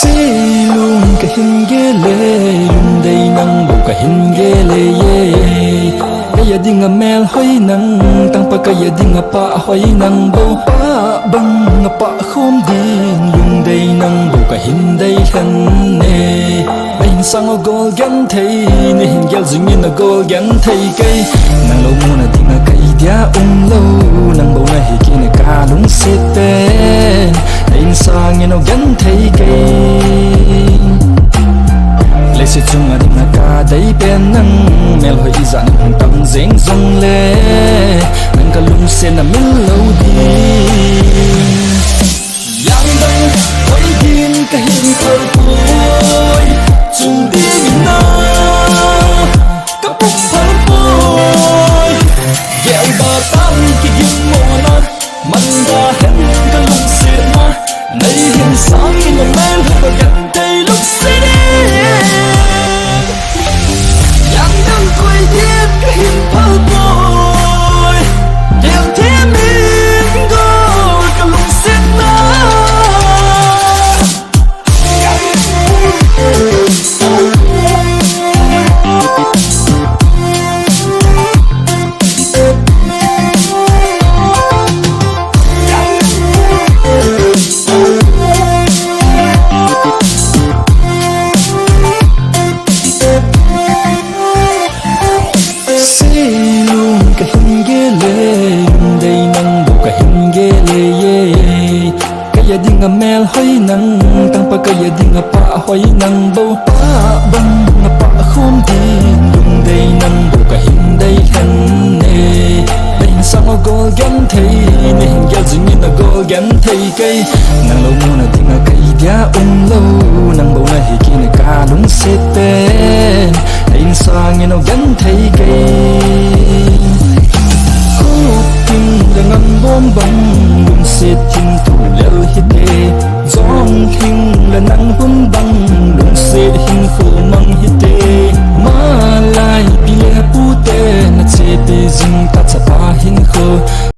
si lung ka hin ge le lung dei nang bu ka hin ge le ye kaya dinga mel hoi nang tang pa kaya dinga pa hoi nang bo pa bang nga pa khom din lung dei nang bu ka hin dei han ne bain sang o gol gan thei ne hin gel zing in a gol gan thei kai nang lo mu na dinga kai dia lo nang bo na hi ki ne ka lung se ten bain sang in o gan thei kai lệ sẽ chung ở đỉnh ca đấy bên nắng mel hơi dặn hùng tâm dễ dòng lệ nắng cả lung sẽ nằm in lâu đi yang đông quay điên cả hình thơ vui chung đi mình nó các bụng thơ vui dẹo bờ tam kia dương mùa non mình đã hết cả lung sẽ mà nay hình sáng in lòng mel hơi gần đây lúc sẽ đi dinga mel hoi nang tang pa kaya dinga pa hoi nang bo pa bang nga pa khom din lung dei nang bo ka hin dei han ne bain sang o gol gan thei ne hin gel zing in a gol gan thei kai nang lo mu na dinga kai dia lo nang bo na hi ki ne ka lung se ten bain sang in o gan thei kai tim dengan bom bang lung se